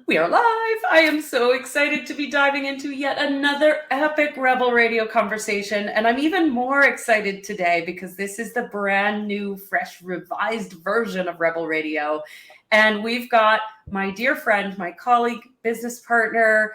We are live. I am so excited to be diving into yet another epic Rebel Radio conversation. And I'm even more excited today because this is the brand new, fresh, revised version of Rebel Radio. And we've got my dear friend, my colleague, business partner,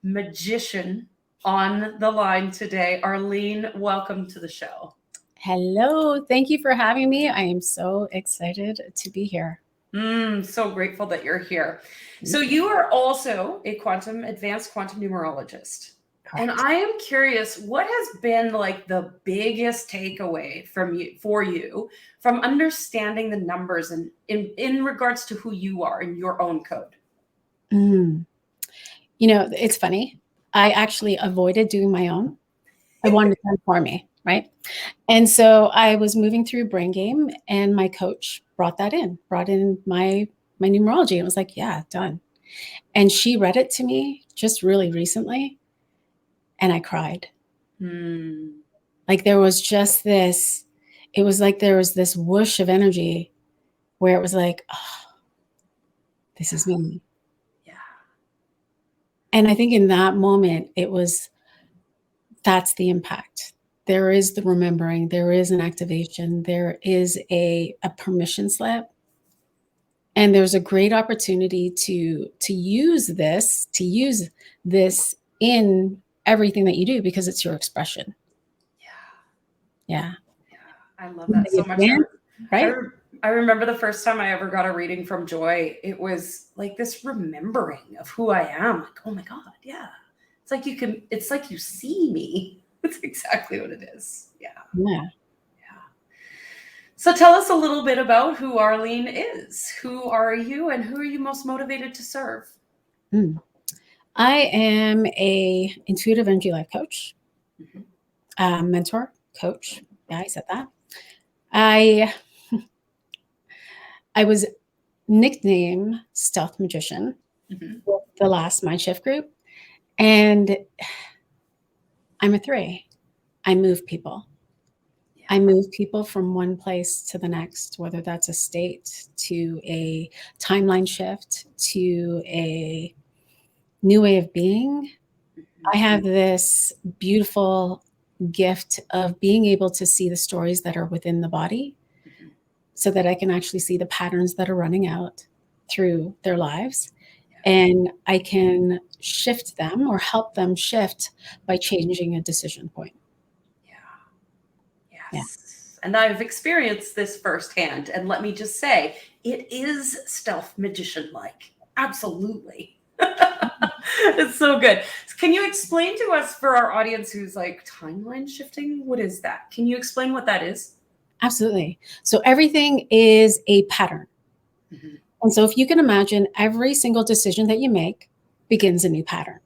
magician on the line today. Arlene, welcome to the show. Hello. Thank you for having me. I am so excited to be here. So grateful that you're here. So you are also a advanced quantum numerologist. Correct. And I am curious, what has been like the biggest takeaway for you from understanding the numbers and in regards to who you are in your own code? You know, it's funny. I actually avoided doing my own. I wanted it done for me, right? And so I was moving through Brain Game, and my coach brought in my numerology. And it was like, yeah, done. And she read it to me just really recently, and I cried. Like there was just this, it was like there was this whoosh of energy where it was like, oh, this is me. Yeah. And I think in that moment, that's the impact. There is the remembering, there is an activation, there is a permission slip. And there's a great opportunity to use this in everything that you do because it's your expression. Yeah. I love that so much. Right? I remember the first time I ever got a reading from Joy, it was like this remembering of who I am. Like, oh my God, yeah. It's like you see me. That's exactly what it is. Yeah. So tell us a little bit about who Arlene is. Who are you and who are you most motivated to serve? I am a intuitive energy life coach, mentor, coach. Yeah, I said that. I was nicknamed Stealth Magician with the last Mind Shift group. And I'm a 3. I move people. I move people from one place to the next, whether that's a state, to a timeline shift, to a new way of being. I have this beautiful gift of being able to see the stories that are within the body so that I can actually see the patterns that are running out through their lives. And I can shift them or help them shift by changing a decision point. Yes. And I've experienced this firsthand. And let me just say, it is stealth magician-like. Absolutely. It's so good. Can you explain to us, for our audience who's like, timeline shifting? What is that? Can you explain what that is? Absolutely. So everything is a pattern. And so if you can imagine, every single decision that you make begins a new pattern.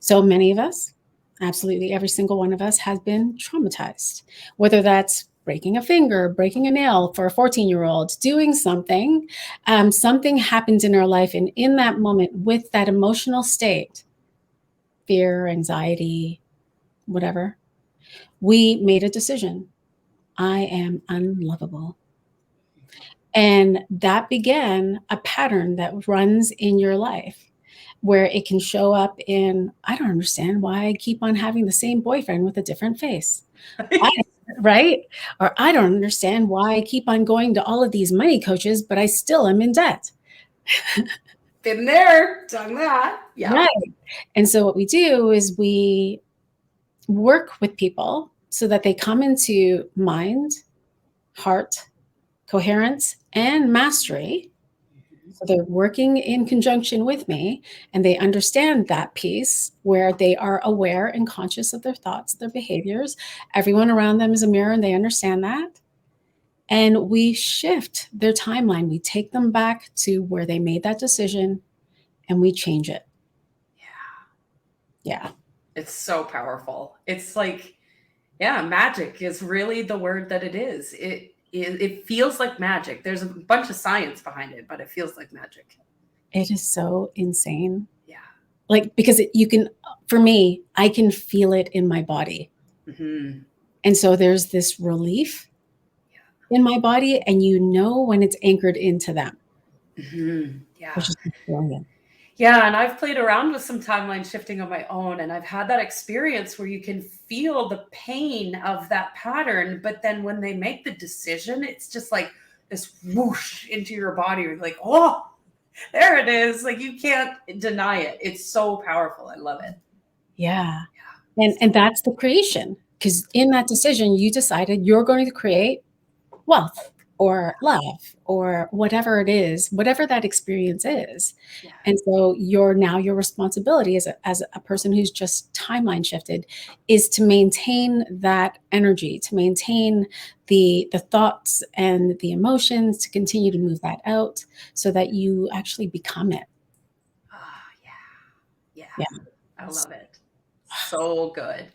So many of us, absolutely every single one of us, has been traumatized, whether that's breaking a finger, breaking a nail for a 14-year-old, doing something. Something happens in our life, and in that moment, with that emotional state, fear, anxiety, whatever, we made a decision. I am unlovable. And that began a pattern that runs in your life, where it can show up in, I don't understand why I keep on having the same boyfriend with a different face. Right? Or I don't understand why I keep on going to all of these money coaches, but I still am in debt. Been there, done that. Yeah. Right. And so what we do is we work with people so that they come into mind, heart, coherence, and mastery. So they're working in conjunction with me, and they understand that piece where they are aware and conscious of their thoughts, their behaviors. Everyone around them is a mirror, and they understand that. And we shift their timeline. We take them back to where they made that decision, and we change it. Yeah. It's so powerful. It's like, magic is really the word that it is. It feels like magic. There's a bunch of science behind it, but it feels like magic. It is so insane. Yeah. Like, because for me, I can feel it in my body. And so there's this relief in my body, and when it's anchored into them. Yeah. Which is brilliant. Yeah, and I've played around with some timeline shifting on my own, and I've had that experience where you can feel the pain of that pattern, but then when they make the decision, it's just like this whoosh into your body. You're like, oh, there it is. Like you can't deny it. It's so powerful. I love it. Yeah. And that's the creation. Because in that decision, you decided you're going to create wealth or love or whatever it is, whatever that experience is. Yeah. And so your responsibility as a person who's just timeline shifted is to maintain that energy, to maintain the thoughts and the emotions, to continue to move that out so that you actually become it. Yeah. Yeah. I love it. So good.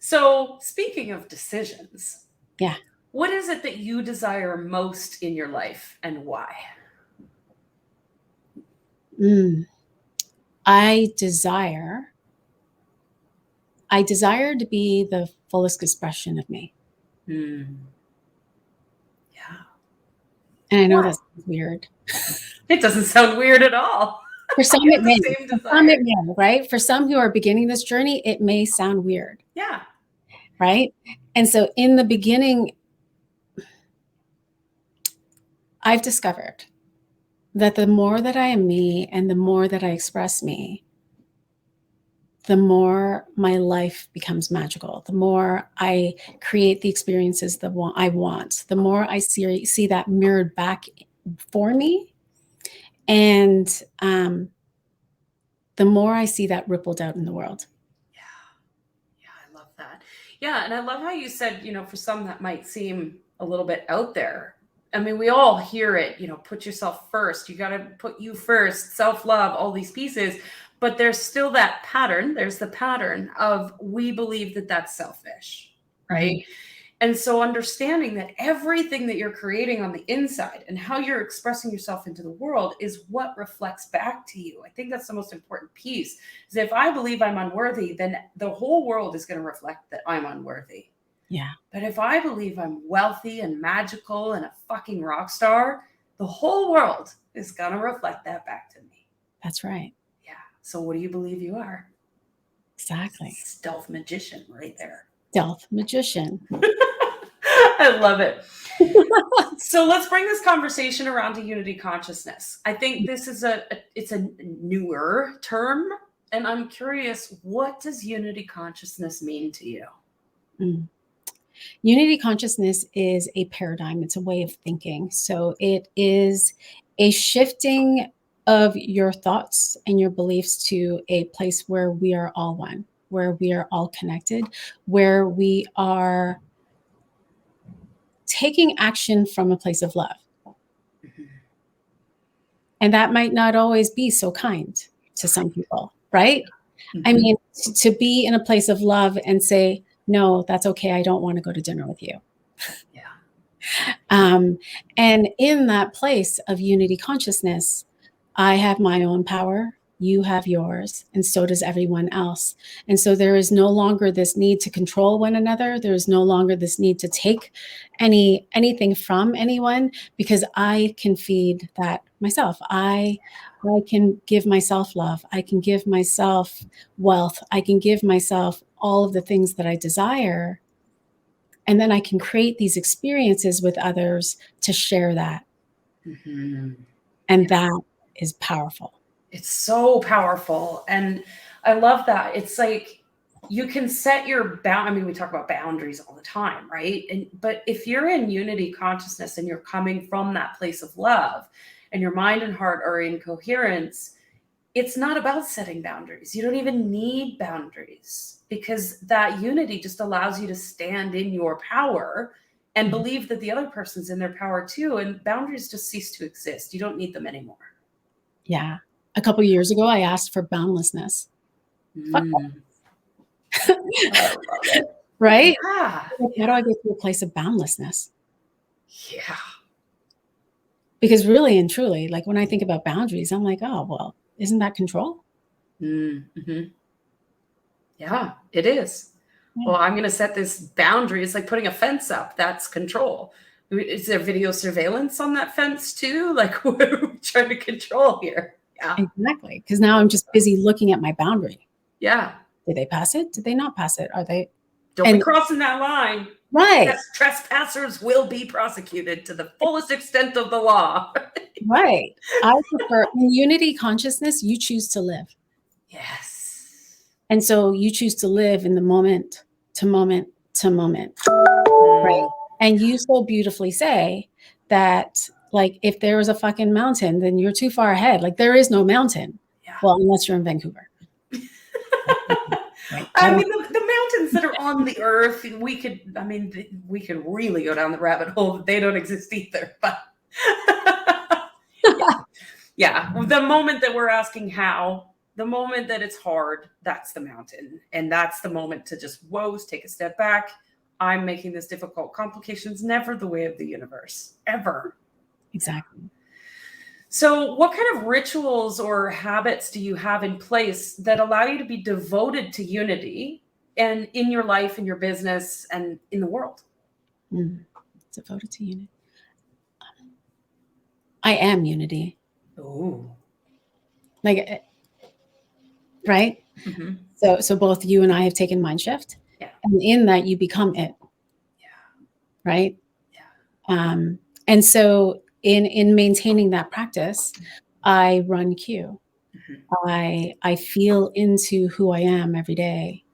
So speaking of decisions, Yeah. what is it that you desire most in your life and why? I desire to be the fullest expression of me. Yeah. And I know that sounds weird. It doesn't sound weird at all. For some it may. For some it may, right? For some who are beginning this journey, it may sound weird. Yeah. Right? And so in the beginning, I've discovered that the more that I am me and the more that I express me, the more my life becomes magical, the more I create the experiences that I want, the more I see that mirrored back for me. And the more I see that rippled out in the world. Yeah, I love that. Yeah, and I love how you said, for some that might seem a little bit out there. I mean, we all hear it, put yourself first. You got to put you first, self-love, all these pieces. But there's still that pattern. There's the pattern of we believe that that's selfish, right? Mm-hmm. And so understanding that everything that you're creating on the inside and how you're expressing yourself into the world is what reflects back to you. I think that's the most important piece. Is if I believe I'm unworthy, then the whole world is going to reflect that I'm unworthy. Yeah. But if I believe I'm wealthy and magical and a fucking rock star, the whole world is going to reflect that back to me. That's right. Yeah. So what do you believe you are? Exactly. Stealth magician right there. Stealth magician. I love it. So let's bring this conversation around to unity consciousness. I think this is it's a newer term, and I'm curious, what does unity consciousness mean to you? Unity consciousness is a paradigm. It's a way of thinking. So it is a shifting of your thoughts and your beliefs to a place where we are all one, where we are all connected, where we are taking action from a place of love. Mm-hmm. And that might not always be so kind to some people, right? Mm-hmm. I mean, to be in a place of love and say, no, that's okay. I don't want to go to dinner with you. Yeah. And in that place of unity consciousness, I have my own power. You have yours, and so does everyone else. And so there is no longer this need to control one another. There is no longer this need to take anything from anyone, because I can feed that myself. I can give myself love. I can give myself wealth. I can give myself all of the things that I desire. And then I can create these experiences with others to share that. Mm-hmm. And that is powerful. It's so powerful. And I love that. It's like you can set your I mean, we talk about boundaries all the time, right? But if you're in unity consciousness and you're coming from that place of love and your mind and heart are in coherence, it's not about setting boundaries. You don't even need boundaries, because that unity just allows you to stand in your power and believe that the other person's in their power too. And boundaries just cease to exist. You don't need them anymore. Yeah. A couple of years ago, I asked for boundlessness. Right? Yeah. How do I get to a place of boundlessness? Yeah. Because really and truly, like when I think about boundaries, I'm like, oh, well, isn't that control? Mm-hmm. Yeah, it is. Yeah. Well, I'm going to set this boundary. It's like putting a fence up. That's control. Is there video surveillance on that fence too? Like, what are we trying to control here? Yeah. Exactly. Because now I'm just busy looking at my boundary. Yeah. Did they pass it? Did they not pass it? Are they? Don't be crossing that line. Right. Yes, trespassers will be prosecuted to the fullest extent of the law. Right. I prefer in unity consciousness, you choose to live. Yes. And so you choose to live in the moment to moment to moment. Right. And you so beautifully say that, like, if there was a fucking mountain, then you're too far ahead. Like, there is no mountain. Yeah. Well, unless you're in Vancouver. Right. I mean, the mountains that are on the earth, we could really go down the rabbit hole. They don't exist either. But yeah, the moment that we're asking how, the moment that it's hard, that's the mountain. And that's the moment to just, take a step back. I'm making this difficult. Complication's never the way of the universe, ever. Exactly. So what kind of rituals or habits do you have in place that allow you to be devoted to unity and in your life, in your business, and in the world? Devoted to unity. I am unity. Oh. Like, right? Mm-hmm. So both you and I have taken mind shift. Yeah. And in that you become it. Yeah. Right? Yeah. And so in maintaining that practice, I run Q. Mm-hmm. I feel into who I am every day.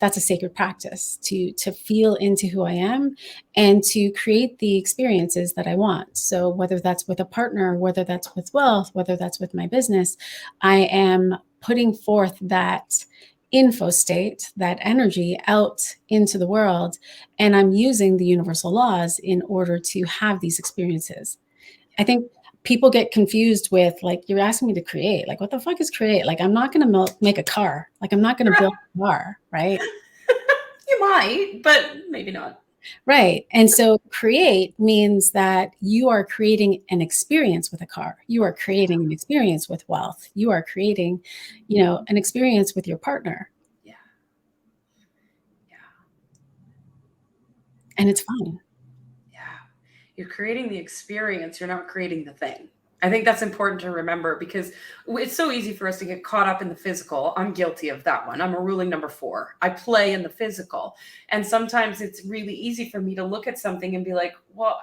That's a sacred practice to feel into who I am and to create the experiences that I want. So whether that's with a partner, whether that's with wealth, whether that's with my business, I am putting forth that info state, that energy out into the world. And I'm using the universal laws in order to have these experiences. I think people get confused with, like, you're asking me to create. Like, what the fuck is create? Like, I'm not going to make a car. Like, I'm not going to build a car, right? You might, but maybe not. Right. And so create means that you are creating an experience with a car. You are creating an experience with wealth. You are creating, an experience with your partner. Yeah. Yeah. And it's fun. Yeah. You're creating the experience. You're not creating the thing. I think that's important to remember because it's so easy for us to get caught up in the physical. I'm guilty of that one. I'm a ruling number 4. I play in the physical. And sometimes it's really easy for me to look at something and be like, well,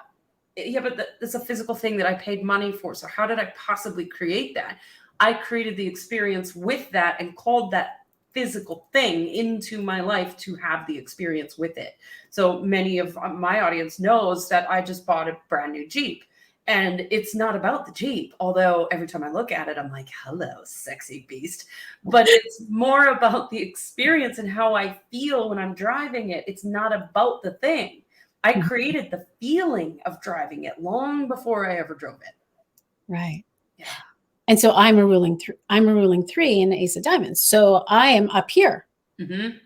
yeah, but it's a physical thing that I paid money for. So how did I possibly create that? I created the experience with that and called that physical thing into my life to have the experience with it. So many of my audience knows that I just bought a brand new Jeep. And it's not about the Jeep, although every time I look at it, I'm like, hello, sexy beast. But it's more about the experience and how I feel when I'm driving it. It's not about the thing. I created the feeling of driving it long before I ever drove it. Right. Yeah. And so I'm a ruling 3 in the Ace of Diamonds. So I am up here. Mm-hmm.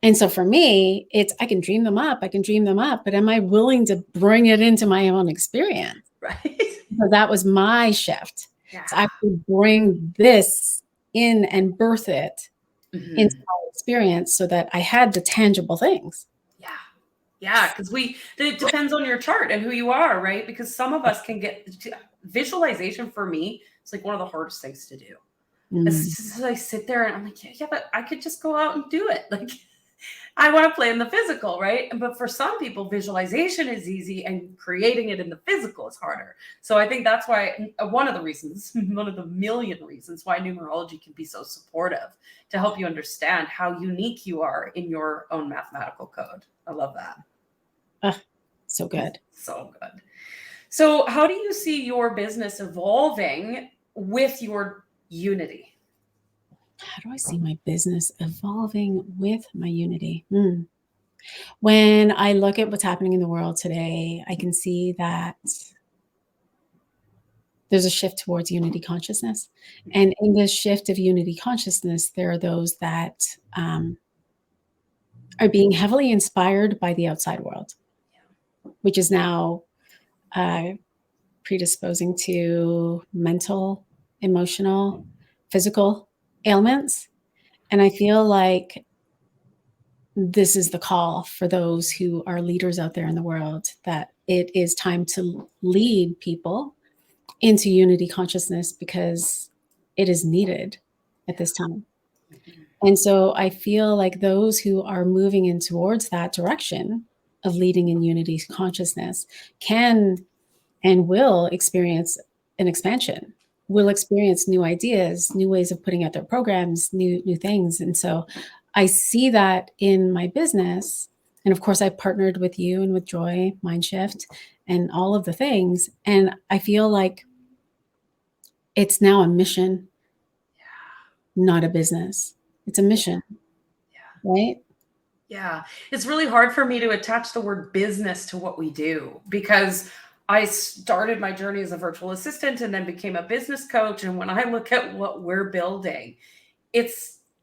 And so for me, I can dream them up, but am I willing to bring it into my own experience? Right. So that was my shift. Yeah. So I could bring this in and birth it into my experience so that I had the tangible things. Yeah. Yeah, because it depends on your chart and who you are, right? Because some of us can get visualization. For me, it's like one of the hardest things to do. I sit there and I'm like, yeah, but I could just go out and do it. Like, I want to play in the physical, right? But for some people, visualization is easy and creating it in the physical is harder. So I think that's why one of the million reasons why numerology can be so supportive to help you understand how unique you are in your own mathematical code. I love that. So good. So good. So how do you see your business evolving with your unity? How do I see my business evolving with my unity? When I look at what's happening in the world today, I can see that there's a shift towards unity consciousness. And in this shift of unity consciousness, there are those that are being heavily inspired by the outside world, which is now predisposing to mental, emotional, physical ailments. And I feel like this is the call for those who are leaders out there in the world, that it is time to lead people into unity consciousness because it is needed at this time. And so I feel like those who are moving in towards that direction of leading in unity consciousness can and will experience an expansion, will experience new ideas, new ways of putting out their programs, new things. And so I see that in my business. And of course, I partnered with you and with Joy, Mindshift, and all of the things. And I feel like it's now a mission, not a business. It's a mission, right? Yeah. It's really hard for me to attach the word business to what we do, because I started my journey as a virtual assistant and then became a business coach. And when I look at what we're building, and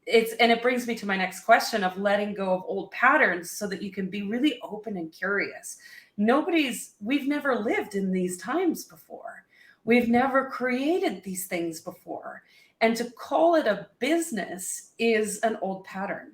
it brings me to my next question of letting go of old patterns so that you can be really open and curious. We've never lived in these times before. We've never created these things before. And to call it a business is an old pattern.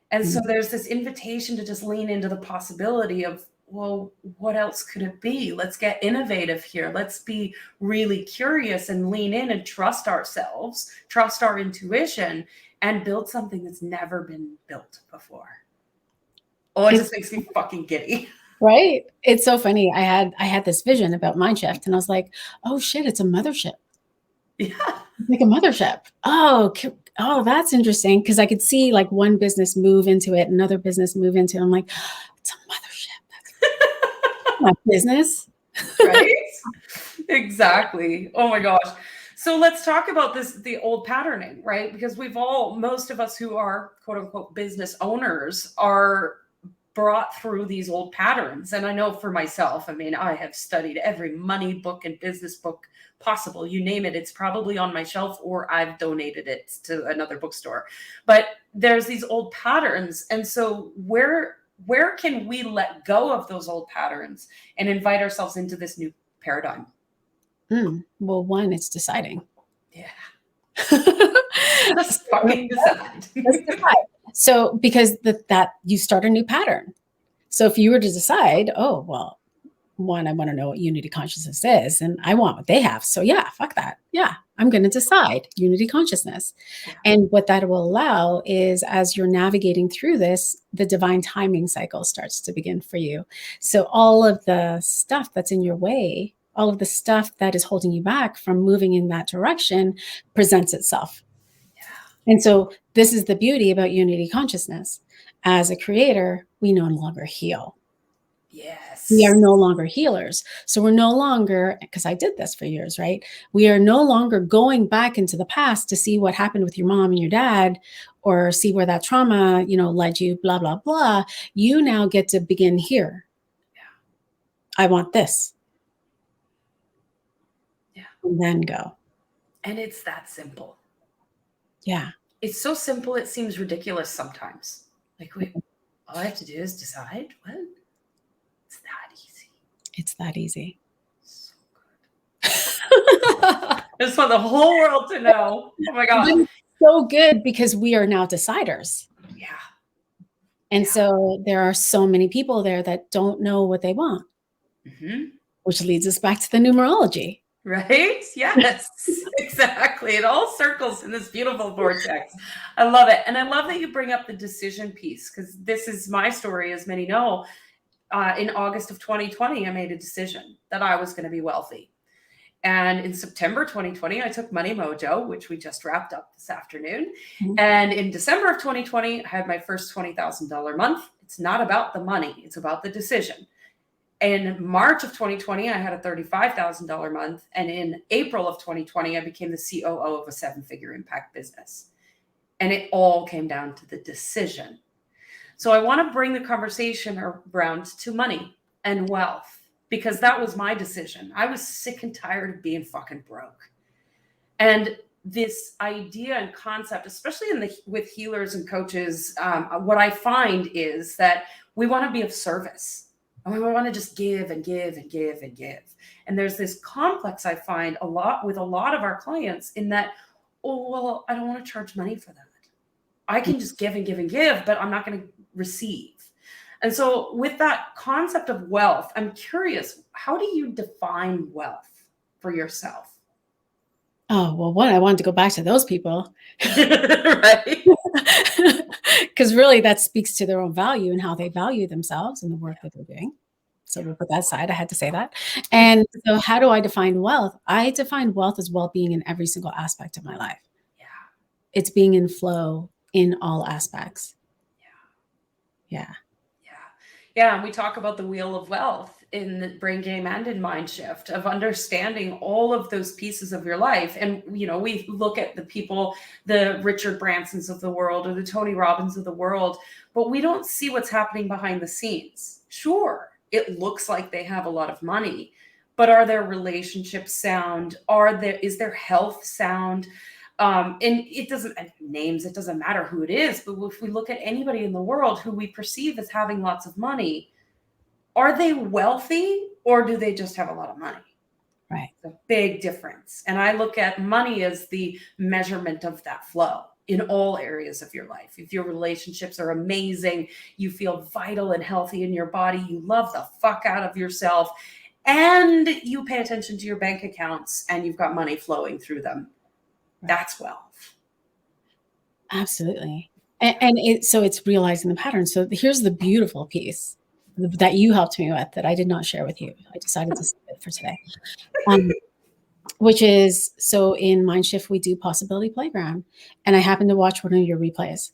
And so there's this invitation to just lean into the possibility of, well, what else could it be? Let's get innovative here. Let's be really curious and lean in and trust ourselves, trust our intuition, and build something that's never been built before. Oh, it just makes me fucking giddy. Right? It's so funny. I had this vision about Mindshift, and I was like, oh shit, it's a mothership. Yeah. It's like a mothership. Oh, that's interesting. Because I could see like one business move into it, another business move into it. I'm like, it's a mothership. That's my business. Right? Exactly. Oh my gosh. So let's talk about the old patterning, right? Because most of us who are quote unquote business owners are brought through these old patterns. And I know for myself, I mean, I have studied every money book and business book possible. You name it, it's probably on my shelf, or I've donated it to another bookstore. But there's these old patterns. And so where can we let go of those old patterns and invite ourselves into this new paradigm? Well, one, it's deciding. Yeah. Let's fucking decide. Let's decide. So because that you start a new pattern. So if you were to decide, oh, well, one, I want to know what unity consciousness is, and I want what they have. So yeah, fuck that. Yeah, I'm going to decide unity consciousness. Yeah. And what that will allow is, as you're navigating through this, the divine timing cycle starts to begin for you. So all of the stuff that's in your way, all of the stuff that is holding you back from moving in that direction presents itself. Yeah. And so this is the beauty about unity consciousness. As a creator, we no longer heal. Yes. We are no longer healers. So we're no longer, because I did this for years, right? We are no longer going back into the past to see what happened with your mom and your dad, or see where that trauma, led you, blah, blah, blah. You now get to begin here. Yeah. I want this. Yeah. And then go. And it's that simple. Yeah. It's so simple, it seems ridiculous sometimes. Like, wait, all I have to do is decide? What? It's that easy. It's that easy. So good. I just want the whole world to know. Oh my God. It's so good because we are now deciders. Yeah. And so there are so many people there that don't know what they want, which leads us back to the numerology. Right? Yes, exactly. It all circles in this beautiful vortex. I love it. And I love that you bring up the decision piece, because this is my story, as many know. In August of 2020, I made a decision that I was going to be wealthy. And in September 2020, I took Money Mojo, which we just wrapped up this afternoon. And in December of 2020, I had my first $20,000 month. It's not about the money. It's about the decision. In March of 2020, I had a $35,000 month. And in April of 2020, I became the COO of a 7-figure impact business. And it all came down to the decision. So I want to bring the conversation around to money and wealth, because that was my decision. I was sick and tired of being fucking broke. And this idea and concept, especially with healers and coaches, what I find is that we want to be of service. And we want to just give and give and give and give. And there's this complex I find with a lot of our clients in that, oh, well, I don't want to charge money for that. I can just give and give and give, but I'm not going to receive. And so with that concept of wealth, I'm curious, how do you define wealth for yourself? Oh, well, one, I wanted to go back to those people. Right? Because really that speaks to their own value and how they value themselves and the work that they're doing. So we'll put that aside. I had to say that. And so how do I define wealth? I define wealth as well-being in every single aspect of my life. Yeah. It's being in flow in all aspects. Yeah. Yeah, and we talk about the wheel of wealth in the brain game and in mind shift of understanding all of those pieces of your life. And, you know, we look at the people, the Richard Bransons of the world or the Tony Robbins of the world, but we don't see what's happening behind the scenes. Sure, it looks like they have a lot of money, but are their relationships sound? Is their health sound? And it doesn't names, it doesn't matter who it is, but if we look at anybody in the world who we perceive as having lots of money, are they wealthy or do they just have a lot of money? Right. It's a big difference. And I look at money as the measurement of that flow in all areas of your life. If your relationships are amazing, you feel vital and healthy in your body, you love the fuck out of yourself, and you pay attention to your bank accounts and you've got money flowing through them. That's wealth. Absolutely. And so it's realizing the pattern. So here's the beautiful piece that you helped me with that I did not share with you. I decided to save it for today. Which is, so in Mindshift, we do Possibility Playground. And I happened to watch one of your replays.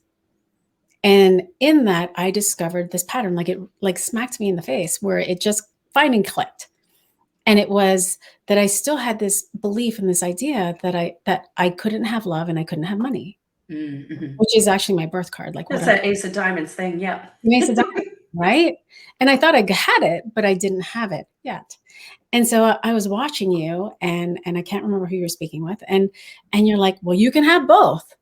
And in that, I discovered this pattern, like it like smacked me in the face where it just finally clicked. And it was that I still had this belief and this idea that I couldn't have love and I couldn't have money, which is actually my birth card. Like It's that Ace of Diamonds thing, yeah. Ace of Diamonds, right? And I thought I had it, but I didn't have it yet. And so I was watching you, and I can't remember who you were speaking with, and you're like, well, you can have both.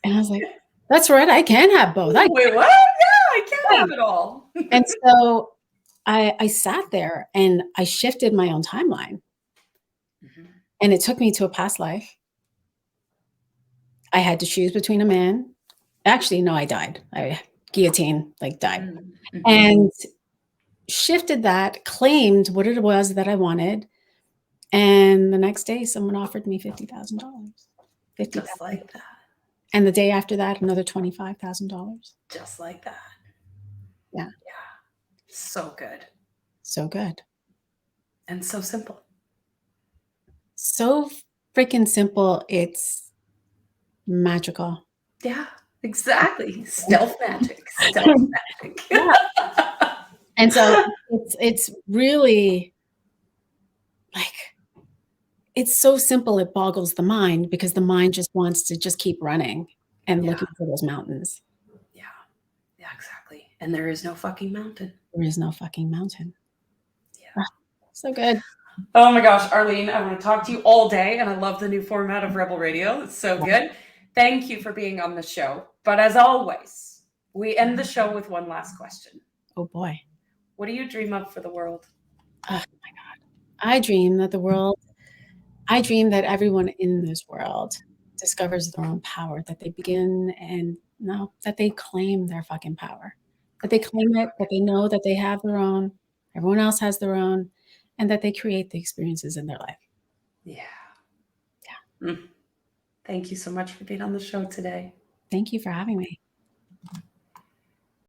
And I was like, that's right, I can have both. Wait, what? Yeah, I can't have it all. And so I sat there and I shifted my own timeline. And it took me to a past life. I had to choose between a man. Actually, no, I died. I guillotine, like died. And shifted that, claimed what it was that I wanted. And the next day, someone offered me $50,000. Just like that. And the day after that, another $25,000. Just like that. Yeah. Yeah. So good. So good. And so simple. So freaking simple. It's magical. Yeah, exactly. Stealth magic. Stealth magic. Yeah. And so it's really like, it's so simple, it boggles the mind because the mind just wants to just keep running and looking for those mountains. Yeah. Yeah, exactly. And there is no fucking mountain. There is no fucking mountain. Yeah. So good. Oh my gosh, Arlene, I want to talk to you all day, and I love the new format of Rebel Radio. It's so good. Thank you for being on the show. But as always, we end the show with one last question. Oh boy. What do you dream of for the world? Oh my God. I dream that everyone in this world discovers their own power, that they begin and that they claim their fucking power, that they claim it, that they know that they have their own, everyone else has their own, and that they create the experiences in their life. Yeah. Thank you so much for being on the show today. Thank you for having me.